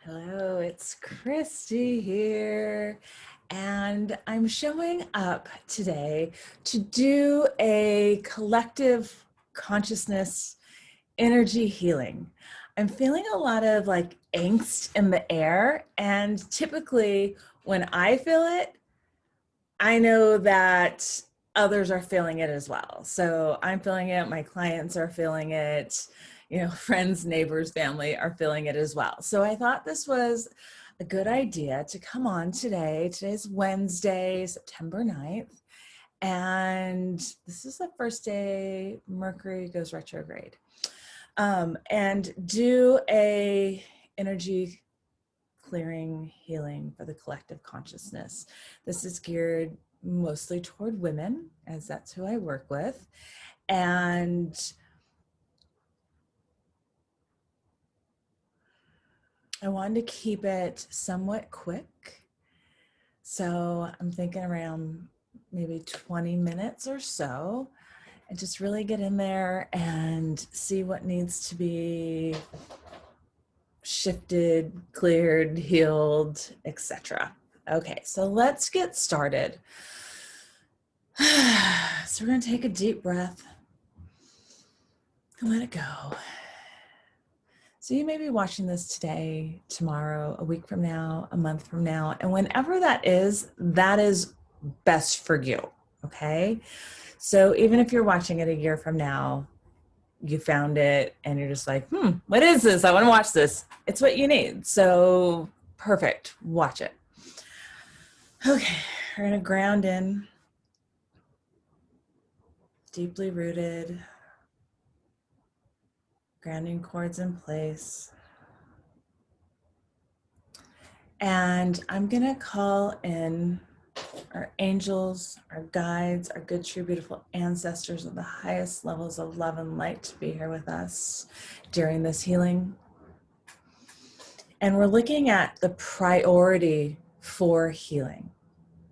Hello, it's Kristi here, and I'm showing up today to do a collective consciousness energy healing. I'm feeling a lot of like angst in the air, and typically when I feel it, I know that others are feeling it as well. So I'm feeling it, my clients are feeling it, friends, neighbors, family are feeling it as well. So I thought this was a good idea to come on today. Today's Wednesday, September 9th. And this is the first day Mercury goes retrograde. And do a energy clearing healing for the collective consciousness. This is geared mostly toward women, as that's who I work with. And I wanted to keep it somewhat quick. So I'm thinking around maybe 20 minutes or so, and just really get in there and see what needs to be shifted, cleared, healed, etc. Okay, so let's get started. So we're going to take a deep breath and let it go. So you may be watching this today, tomorrow, a week from now, a month from now, and whenever that is best for you, okay? So even if you're watching it a year from now, you found it and you're just like, what is this? I want to watch this. It's what you need. So perfect. Watch it. Okay, we're going to ground in, deeply rooted, grounding cords in place. And I'm going to call in our angels, our guides, our good, true, beautiful ancestors of the highest levels of love and light to be here with us during this healing. And we're looking at the priority for healing.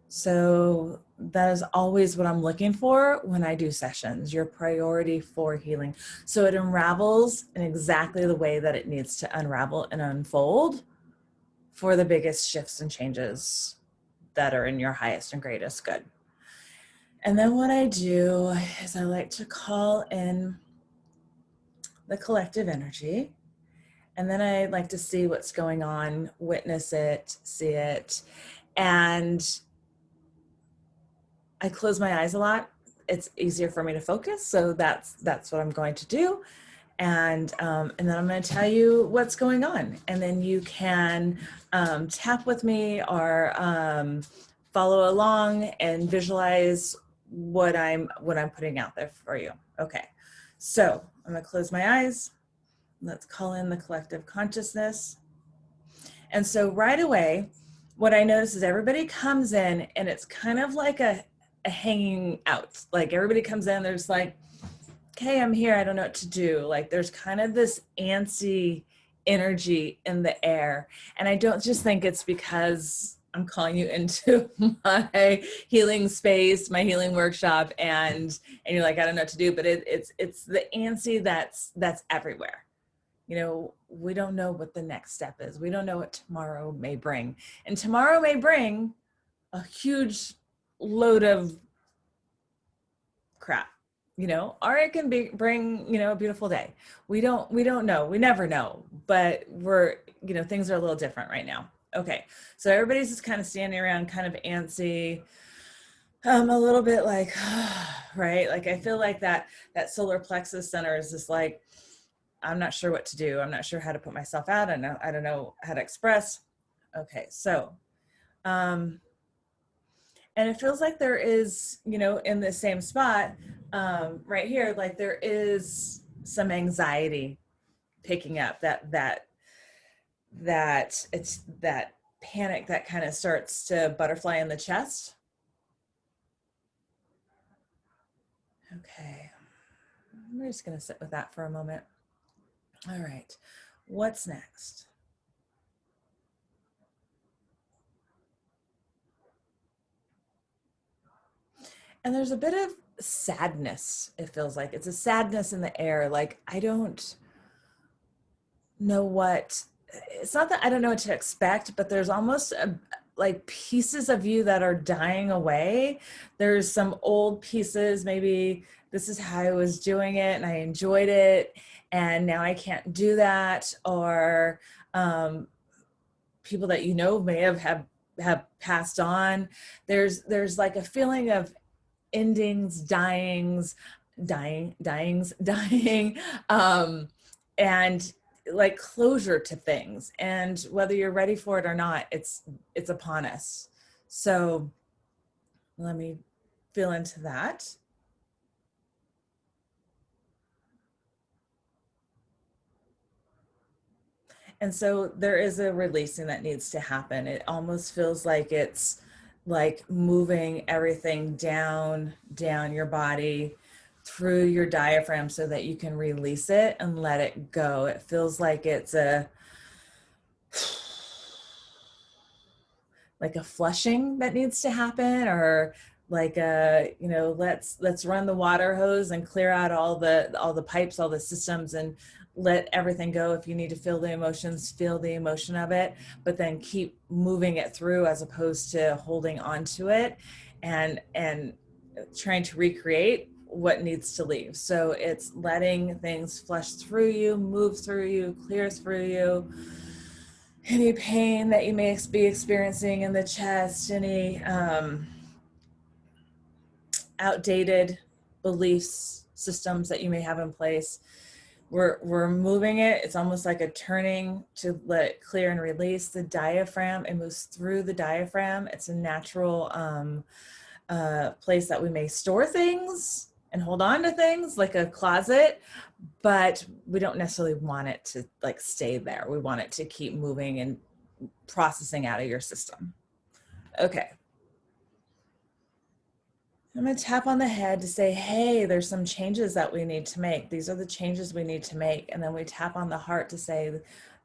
So that is always what I'm looking for when I do sessions, your priority for healing. So it unravels in exactly the way that it needs to unravel and unfold for the biggest shifts and changes that are in your highest and greatest good. And then what I do is I like to call in the collective energy. And then I like to see what's going on, witness it, see it. And I close my eyes a lot. It's easier for me to focus. So that's what I'm going to do. And then I'm going to tell you what's going on. And then you can tap with me or follow along and visualize what I'm putting out there for you. Okay, so I'm going to close my eyes. Let's call in the collective consciousness. And so right away, what I notice is everybody comes in and it's kind of like a hanging out. Like everybody comes in, there's like, okay, I'm here, I don't know what to do. Like there's kind of this antsy energy in the air. And I don't just think it's because I'm calling you into my healing space, my healing workshop, and you're like, I don't know what to do, but it's the antsy that's everywhere. We don't know what the next step is. We don't know what tomorrow may bring. And tomorrow may bring a huge load of crap, or it can bring, a beautiful day. We don't know. We never know, but things are a little different right now. Okay. So everybody's just kind of standing around kind of antsy, a little bit like, right. Like I feel like that solar plexus center is just like, I'm not sure what to do. I'm not sure how to put myself out. I don't know how to express. Okay. So, and it feels like there is, in the same spot, right here, like there is some anxiety picking up that it's that panic that kind of starts to butterfly in the chest. Okay. We're just going to sit with that for a moment. All right. What's next? And there's a bit of sadness, it feels like. It's a sadness in the air. Like, I don't know what it's not that I don't know what to expect, but there's almost like pieces of you that are dying away. There's some old pieces, maybe this is how I was doing it and I enjoyed it, and now I can't do that. Or people that you know may have passed on. There's like a feeling of endings, dying, and like closure to things. And whether you're ready for it or not, it's upon us. So let me feel into that. And so there is a releasing that needs to happen. It almost feels like it's like moving everything down your body through your diaphragm so that you can release it and let it go. It feels like it's like a flushing that needs to happen, or like a, you know, let's run the water hose and clear out all the pipes, all the systems, and let everything go. If you need to feel the emotions, feel the emotion of it, but then keep moving it through, as opposed to holding on to it and trying to recreate what needs to leave. So it's letting things flush through you, move through you, clear through you. Any pain that you may be experiencing in the chest, any outdated beliefs, systems that you may have in place, we're moving it. It's almost like a turning to let it clear and release. The diaphragm, it moves through the diaphragm. It's a natural place that we may store things and hold on to things, like a closet, but we don't necessarily want it to like stay there. We want it to keep moving and processing out of your system. Okay. I'm going to tap on the head to say, hey, there's some changes that we need to make. These are the changes we need to make. And then we tap on the heart to say,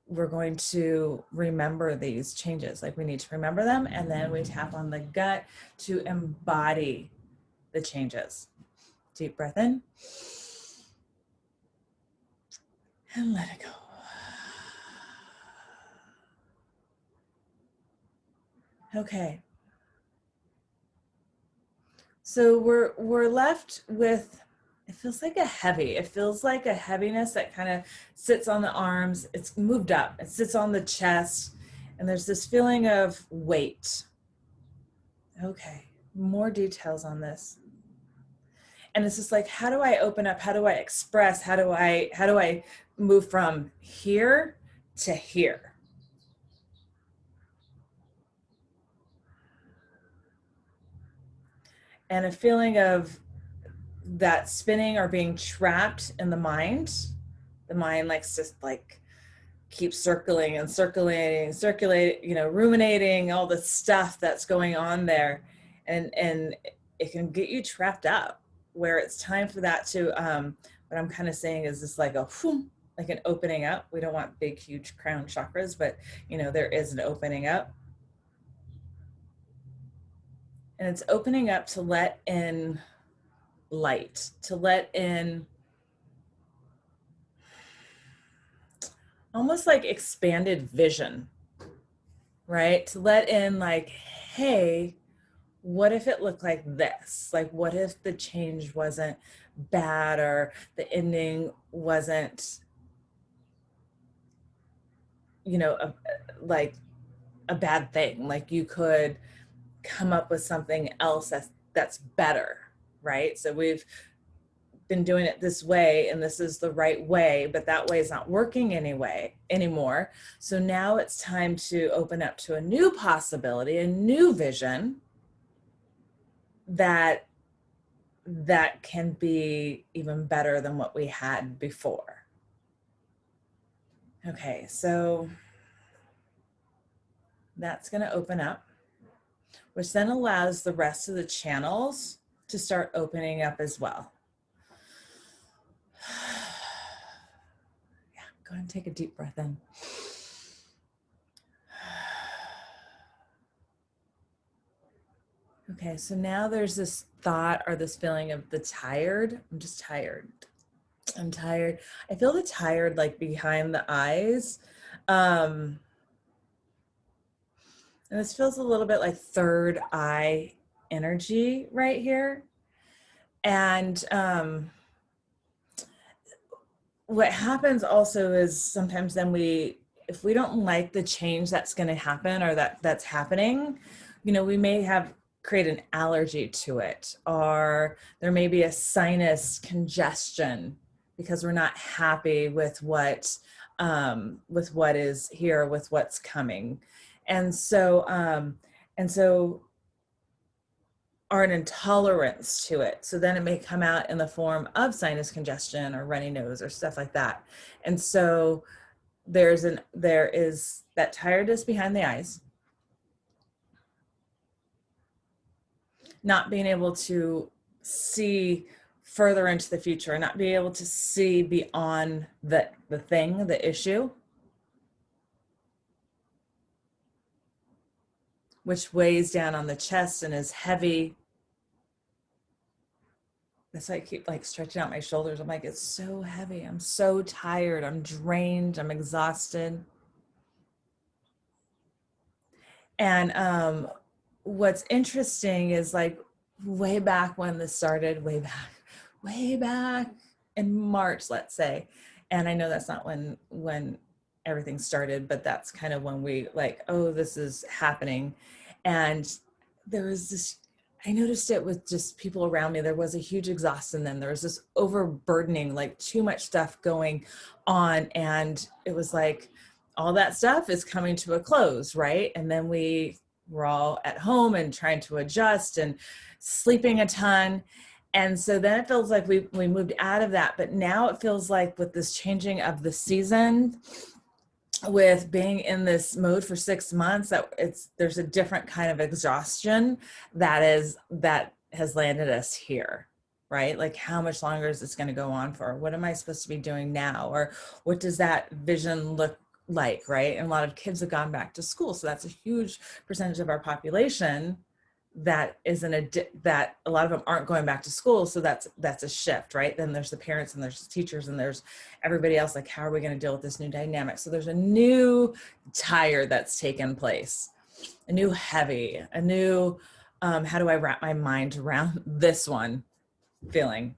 we're going to remember these changes. Like, we need to remember them. And then we tap on the gut to embody the changes. Deep breath in. And let it go. Okay. So we're left with, it feels like it feels like a heaviness that kind of sits on the arms. It's moved up. It sits on the chest, and there's this feeling of weight. Okay. More details on this. And it's just like, how do I open up? How do I express? How do I move from here to here? And a feeling of that spinning or being trapped in the mind. The mind likes to like keep circling and circulating, you know, ruminating all the stuff that's going on there. And it can get you trapped up, where it's time for that to, what I'm kind of saying is this like a whoom, like an opening up. We don't want big, huge crown chakras, but you know, there is an opening up. And it's opening up to let in light, to let in almost like expanded vision, right? To let in like, hey, what if it looked like this? Like, what if the change wasn't bad, or the ending wasn't, you know, like a bad thing? Like, you could come up with something else that's better, right? So we've been doing it this way, and this is the right way, but that way is not working anymore. So now it's time to open up to a new possibility, a new vision that can be even better than what we had before. Okay, so that's going to open up, which then allows the rest of the channels to start opening up as well. Yeah, go ahead and take a deep breath in. Okay, so now there's this thought or this feeling of the tired. I'm just tired. I'm tired. I feel the tired like behind the eyes. And this feels a little bit like third eye energy right here. And what happens also is sometimes then if we don't like the change that's going to happen or that's happening, we may create an allergy to it, or there may be a sinus congestion because we're not happy with what is here, with what's coming. And so are an intolerance to it. So then it may come out in the form of sinus congestion or runny nose or stuff like that. And so there is that tiredness behind the eyes, not being able to see further into the future, and not being able to see beyond the issue, which weighs down on the chest and is heavy. That's why I keep stretching out my shoulders. I'm like, it's so heavy. I'm so tired. I'm drained. I'm exhausted. And what's interesting is way back when this started, way back in March, let's say. And I know that's not when everything started, but that's kind of when we oh, this is happening. And there was this, I noticed it with just people around me. There was a huge exhaustion then. There was this overburdening, too much stuff going on. And it was all that stuff is coming to a close, right? And then we're all at home and trying to adjust and sleeping a ton. And so then it feels like we moved out of that. But now it feels like with this changing of the season, with being in this mode for 6 months, there's a different kind of exhaustion that has landed us here, right? How much longer is this going to go on for? What am I supposed to be doing now? Or what does that vision look like, right? And a lot of kids have gone back to school. So that's a huge percentage of our population that that a lot of them aren't going back to school. So that's a shift, right? Then there's the parents and there's the teachers and there's everybody else. How are we going to deal with this new dynamic? So there's a new tire that's taken place, a new heavy, a new, how do I wrap my mind around this one feeling?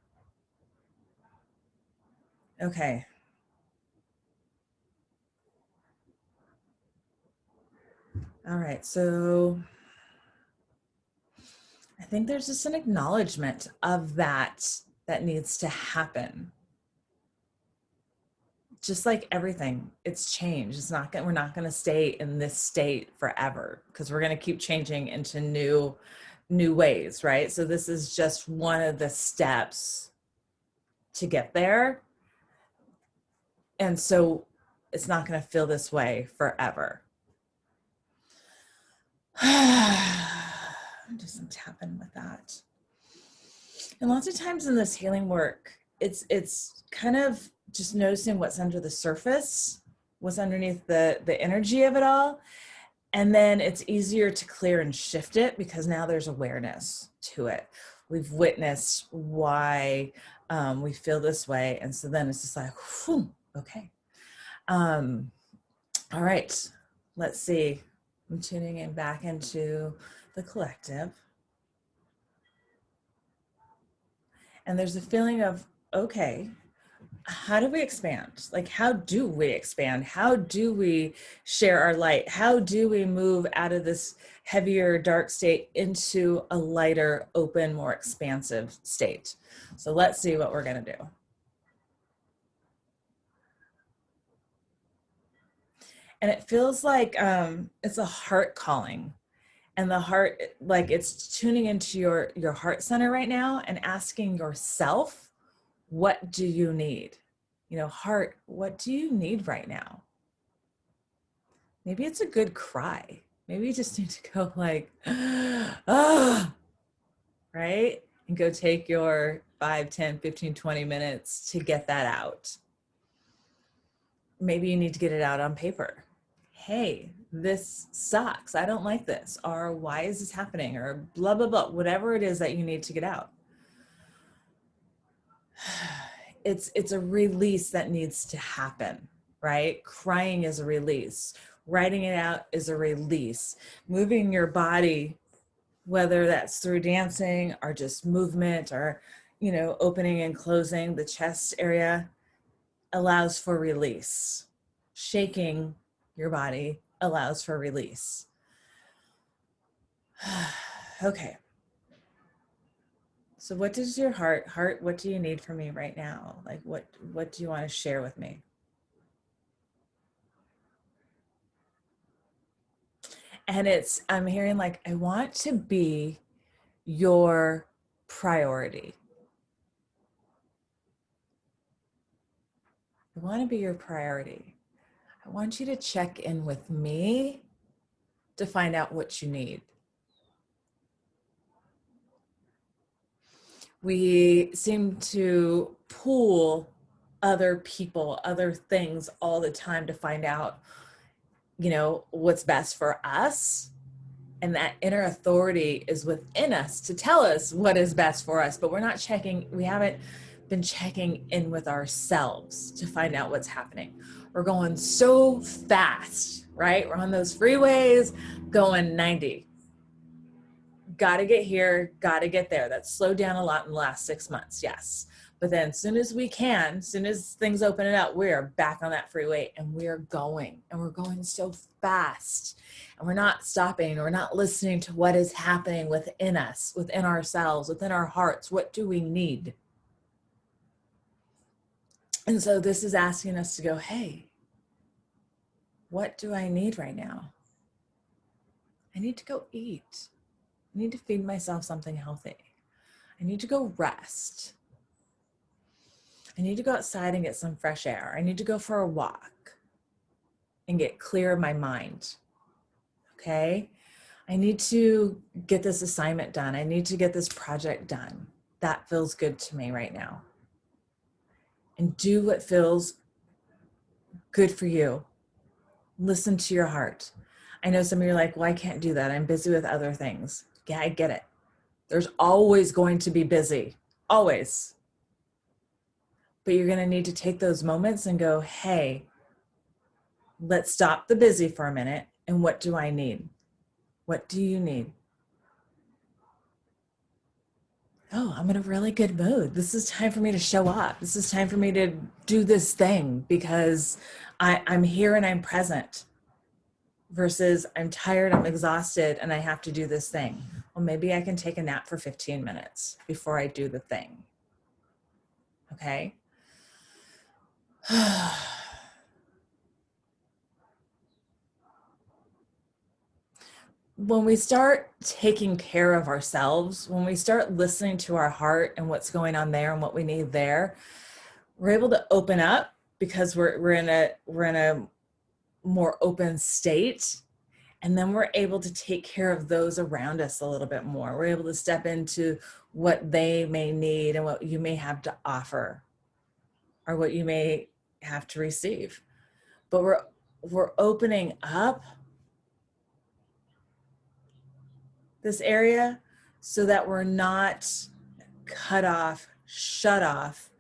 Okay. All right. So I think there's just an acknowledgement of that needs to happen. Just like everything, it's change. We're not going to stay in this state forever, because we're going to keep changing into new ways, right? So this is just one of the steps to get there. And so it's not going to feel this way forever. Do some tapping with that. And lots of times in this healing work, it's kind of just noticing what's under the surface, what's underneath the energy of it all. And then it's easier to clear and shift it because now there's awareness to it. We've witnessed why we feel this way. And so then it's just whew, okay. All right, let's see. I'm tuning in back into the collective. And there's a feeling of, okay, how do we expand? How do we expand? How do we share our light? How do we move out of this heavier, dark state into a lighter, open, more expansive state? So let's see what we're going to do. And it feels like it's a heart calling. And the heart, it's tuning into your heart center right now and asking yourself, what do you need? Heart, what do you need right now? Maybe it's a good cry. Maybe you just need to go ah, right? And go take your 5, 10, 15, 20 minutes to get that out. Maybe you need to get it out on paper. Hey, this sucks. I don't like this. Or why is this happening? Or blah, blah, blah, whatever it is that you need to get out. It's a release that needs to happen. right? Crying is a release. Writing it out is a release. Moving your body, whether that's through dancing or just movement or, you know, opening and closing the chest area, allows for release. Shaking your body allows for release. Okay. So what does your heart, what do you need from me right now? Like what do you want to share with me? And I'm hearing like, I want to be your priority. I want to be your priority. I want you to check in with me to find out what you need. We seem to pull other people, other things all the time to find out, you know, what's best for us. And that inner authority is within us to tell us what is best for us, but we haven't been checking in with ourselves to find out what's happening. We're going so fast, right? We're on those freeways going 90. Got to get here, got to get there. That's slowed down a lot in the last 6 months, yes. But then as soon as things open it up, we're back on that freeway and we're going so fast, and we're not stopping. We're not listening to what is happening within us, within ourselves, within our hearts. What do we need? And so this is asking us to go, hey, what do I need right now? I need to go eat. I need to feed myself something healthy. I need to go rest. I need to go outside and get some fresh air. I need to go for a walk and get clear of my mind. Okay? I need to get this assignment done. I need to get this project done. That feels good to me right now. And do what feels good for you. Listen to your heart. I know some of you are like, well, I can't do that. I'm busy with other things. Yeah, I get it. There's always going to be busy. Always. But you're going to need to take those moments and go, hey, let's stop the busy for a minute. And what do I need? What do you need? Oh, I'm in a really good mood. This is time for me to show up. This is time for me to do this thing because I'm here and I'm present, versus I'm tired, I'm exhausted, and I have to do this thing. Well, maybe I can take a nap for 15 minutes before I do the thing. Okay? When we start taking care of ourselves, when we start listening to our heart and what's going on there and what we need there, we're able to open up because we're in a more open state. And then we're able to take care of those around us a little bit more. We're able to step into what they may need and what you may have to offer or what you may have to receive. But we're opening up this area so that we're not cut off, shut off,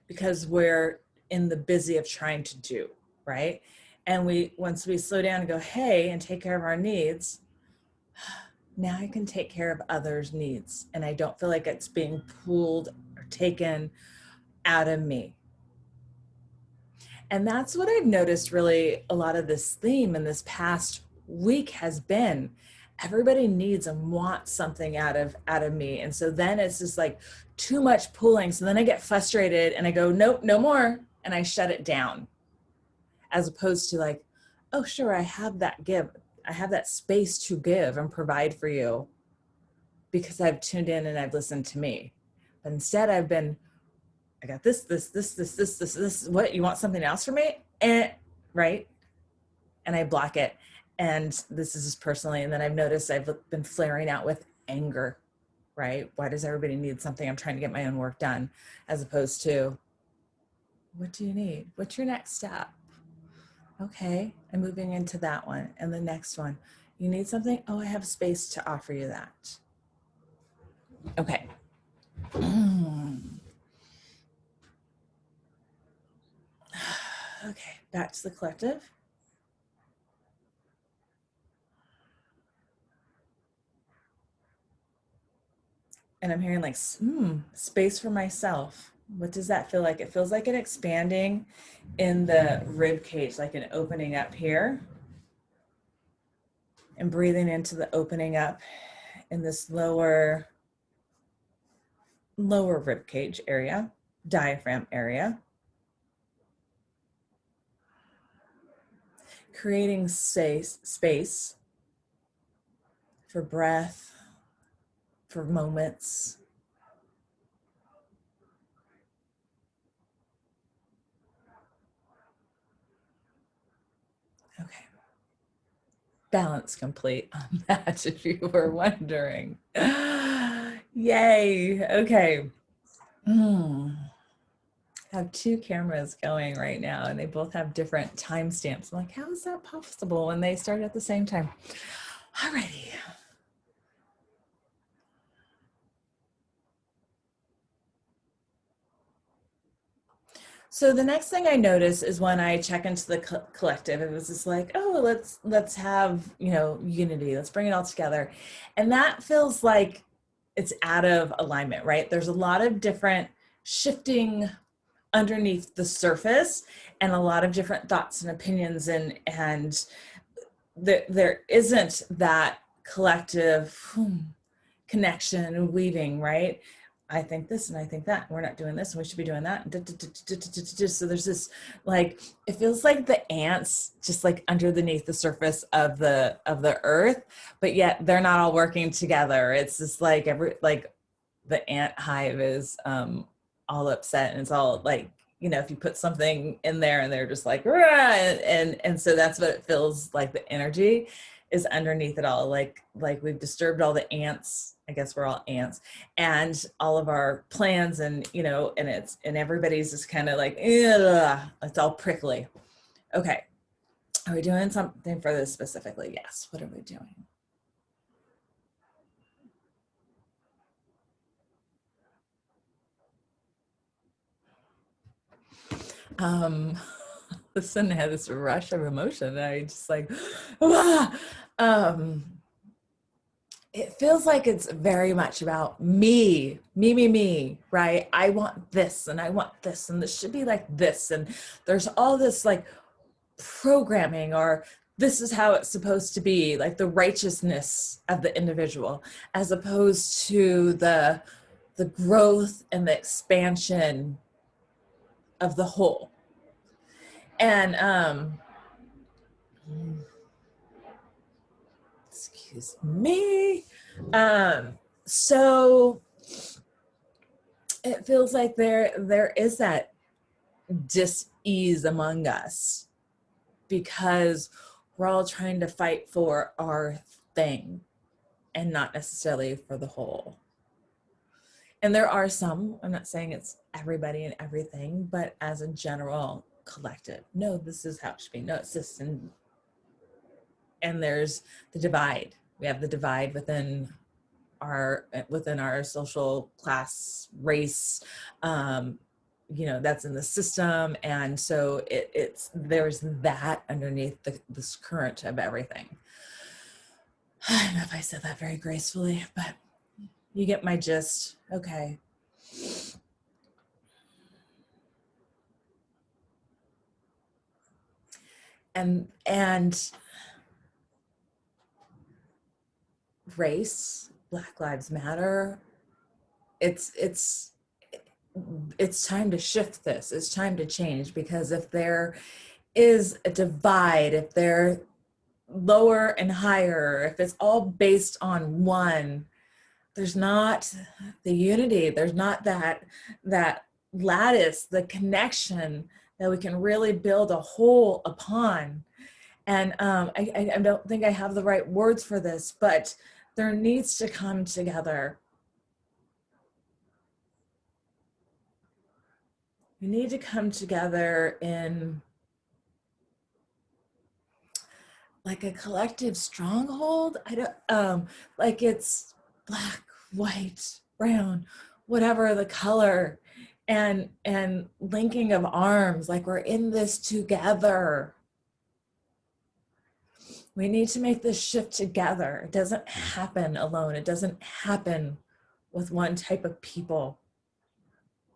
because we're in the busy of trying to do, right? And once we slow down and go, hey, and take care of our needs, now I can take care of others' needs. And I don't feel like it's being pulled or taken out of me. And that's what I've noticed really a lot of this theme in this past week has been. Everybody needs and wants something out of me. And so then it's just like too much pulling. So then I get frustrated and I go, nope, no more. And I shut it down. As opposed to like, oh, sure, I have that give. I have that space to give and provide for you because I've tuned in and I've listened to me. But instead I got this, what, you want something else from me? Right? And I block it. And this is just personally, and then I've noticed I've been flaring out with anger, right? Why does everybody need something? I'm trying to get my own work done, as opposed to, what do you need? What's your next step? Okay, I'm moving into that one. And the next one, you need something? Oh, I have space to offer you that. Okay. Okay, back to the collective. And I'm hearing like, space for myself. What does that feel like? It feels like an expanding in the rib cage, like an opening up here. And breathing into the opening up in this lower rib cage area, diaphragm area. Creating space for breath, for moments. Okay. Balance complete on that, if you were wondering. Yay. Okay. I have two cameras going right now and they both have different timestamps. I'm like, how is that possible when they start at the same time? Alrighty. So the next thing I notice is when I check into the collective, it was just like, oh, let's have, unity. Let's bring it all together. And that feels like it's out of alignment, right? There's a lot of different shifting underneath the surface and a lot of different thoughts and opinions, and there isn't that collective connection and weaving, right? I think this and I think that. We're not doing this and we should be doing that. So there's this, like, it feels like the ants just like underneath the surface of the earth, but yet they're not all working together. It's just like the ant hive is all upset, and it's all like, if you put something in there and they're just like, and so that's what it feels like. The energy is underneath it all. Like we've disturbed all the ants. I guess we're all ants, and all of our plans, and and everybody's just kind of like, ugh, it's all prickly. Okay. Are we doing something for this specifically? Yes. What are we doing? Listen, I had this rush of emotion. I just like, it feels like it's very much about me, right? I want this and I want this and this should be like this. And there's all this like programming, or this is how it's supposed to be, like the righteousness of the individual, as opposed to the growth and the expansion of the whole. And excuse me. So it feels like there is that dis-ease among us because we're all trying to fight for our thing and not necessarily for the whole. And there are some, I'm not saying it's everybody and everything, but as a general collective, no, this is how it should be. No, it's this. And there's the divide. We have the divide within our social class, race, that's in the system. And so there's that underneath this current of everything. I don't know if I said that very gracefully, but you get my gist. Okay. And race, Black Lives Matter, it's time to shift this. It's time to change, because if there is a divide, if they're lower and higher, if it's all based on one, there's not the unity, there's not that lattice, the connection that we can really build a whole upon. And I don't think I have the right words for this, but there needs to come together. We need to come together in like a collective stronghold. I don't like it's black, white, brown, whatever the color, and linking of arms, like we're in this together. We need to make this shift together. It doesn't happen alone. It doesn't happen with one type of people.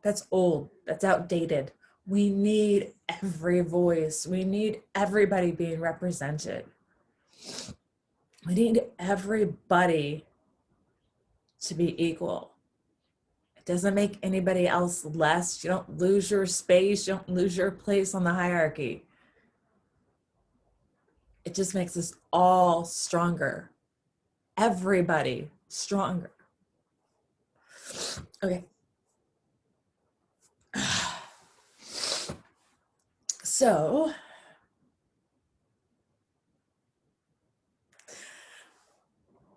That's old. That's outdated. We need every voice. We need everybody being represented. We need everybody to be equal. It doesn't make anybody else less. You don't lose your space. You don't lose your place on the hierarchy. It just makes us all stronger. Everybody stronger. Okay. So,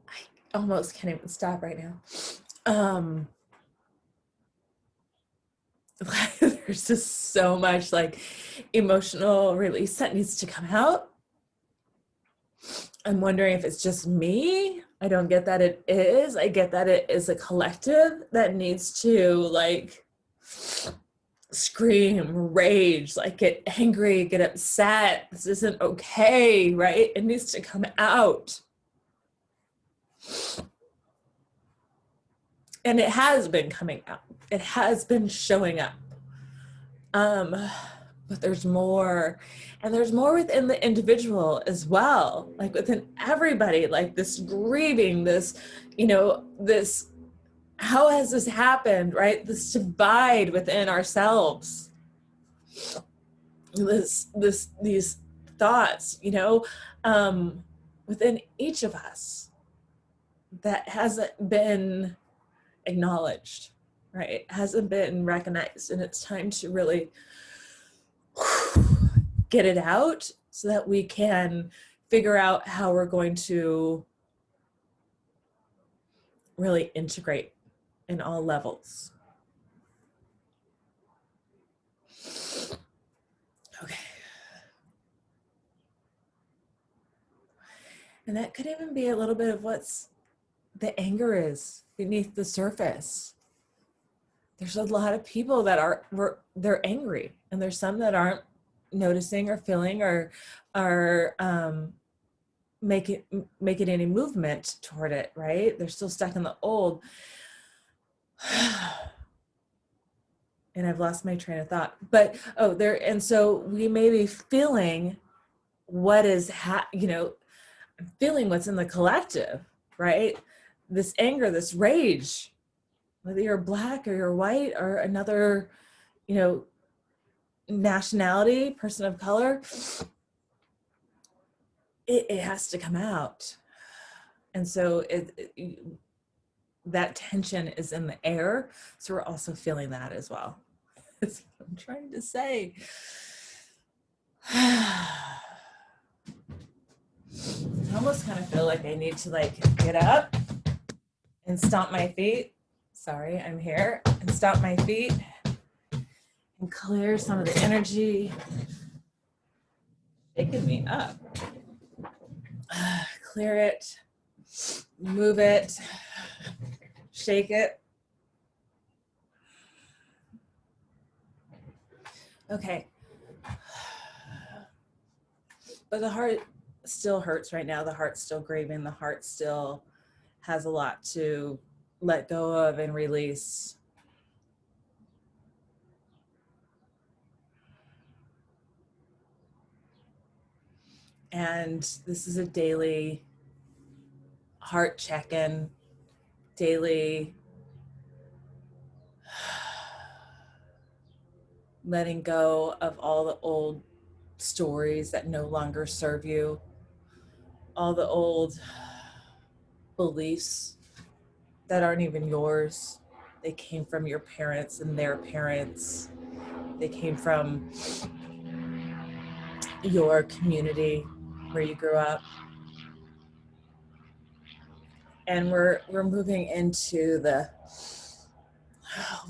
I almost can't even stop right now. There's just so much like emotional release that needs to come out. I'm wondering if it's just me. I don't get that it is. I get that it is a collective that needs to like scream, rage, like get angry, get upset. This isn't okay, right? It needs to come out. And it has been coming out. It has been showing up. But there's more, and there's more within the individual as well, like within everybody, like this grieving, this, you know, this, how has this happened, right? This divide within ourselves, these thoughts, you know, within each of us that hasn't been acknowledged, right? It hasn't been recognized, and it's time to really get it out so that we can figure out how we're going to really integrate in all levels. Okay. And that could even be a little bit of what's the anger is beneath the surface. There's a lot of people that they're angry, and there's some that aren't noticing or feeling or making any movement toward it, right? They're still stuck in the old. And I've lost my train of thought, but and so we may be feeling what is feeling what's in the collective, right? This anger, this rage, whether you're black or you're white or another, you know, nationality, person of color, it has to come out. And so that tension is in the air. So we're also feeling that as well. That's what I'm trying to say. I almost kind of feel like I need to like get up and stomp my feet. Sorry, I'm here. And stomp my feet and clear some of the energy shaking me up. Clear it, move it, shake it. Okay. But the heart still hurts right now. The heart's still grieving. The heart still has a lot to let go of and release. And this is a daily heart check-in, daily letting go of all the old stories that no longer serve you, all the old beliefs that aren't even yours. They came from your parents and their parents. They came from your community where you grew up. And we're moving into the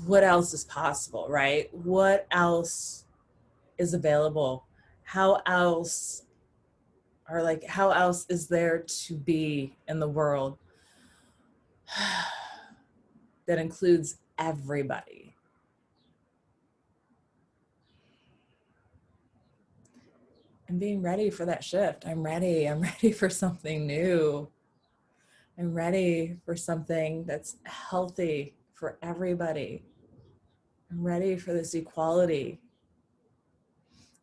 what else is possible, right? What else is available? How else is there to be in the world that includes everybody? I'm being ready for that shift. I'm ready for something new. I'm ready for something that's healthy for everybody. I'm ready for this equality.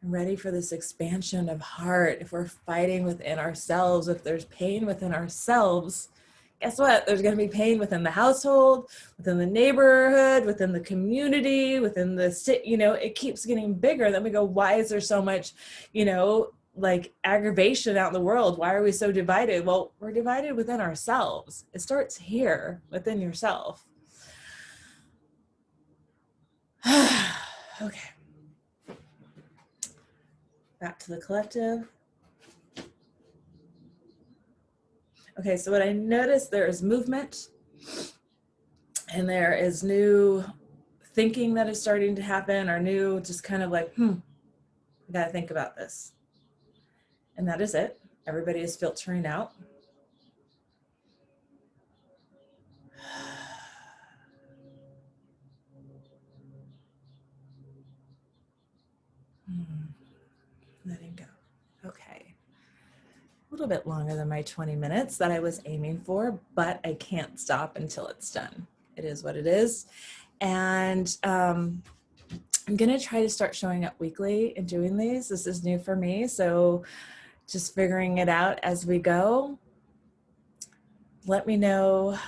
I'm ready for this expansion of heart. If we're fighting within ourselves, if there's pain within ourselves, guess what? There's going to be pain within the household, within the neighborhood, within the community, within the city. It keeps getting bigger. Then we go, why is there so much, like aggravation out in the world? Why are we so divided? Well, we're divided within ourselves. It starts here within yourself. Okay. Back to the collective. Okay, so what I noticed, there is movement and there is new thinking that is starting to happen, or new just kind of like, I gotta think about this. And that is it. Everybody is filtering out. Letting go. Okay. A little bit longer than my 20 minutes that I was aiming for, but I can't stop until it's done. It is what it is. And I'm going to try to start showing up weekly and doing these. This is new for me, so just figuring it out as we go. Let me know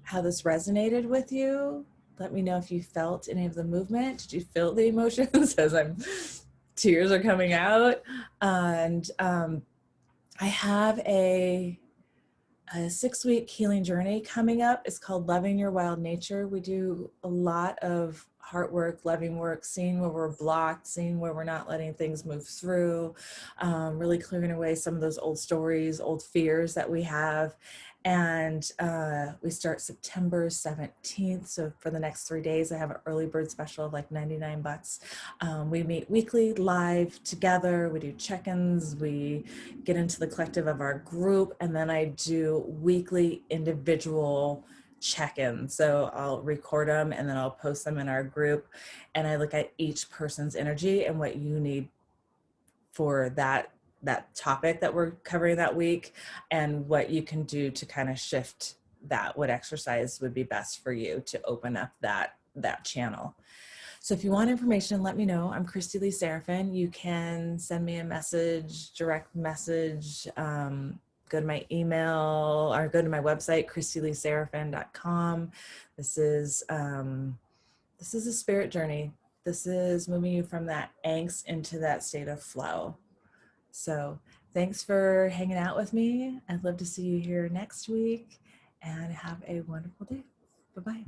how this resonated with you. Let me know if you felt any of the movement. Did you feel the emotions as tears are coming out? And I have a 6-week healing journey coming up. It's called Loving Your Wild Nature. We do a lot of heart work, loving work, seeing where we're blocked, seeing where we're not letting things move through, really clearing away some of those old stories, old fears that we have. And we start September 17th. So for the next 3 days, I have an early bird special of like $99. We meet weekly live together. We do check-ins. We get into the collective of our group. And then I do weekly individual check-ins. So I'll record them and then I'll post them in our group. And I look at each person's energy and what you need for that topic that we're covering that week, and what you can do to kind of shift that, what exercise would be best for you to open up that channel. So if you want information, let me know. I'm Kristi Lee Serafin. You can send me a message, direct message, go to my email or go to my website, kristileeserafin.com. This is a spirit journey. This is moving you from that angst into that state of flow. So thanks for hanging out with me. I'd love to see you here next week, and have a wonderful day. Bye-bye.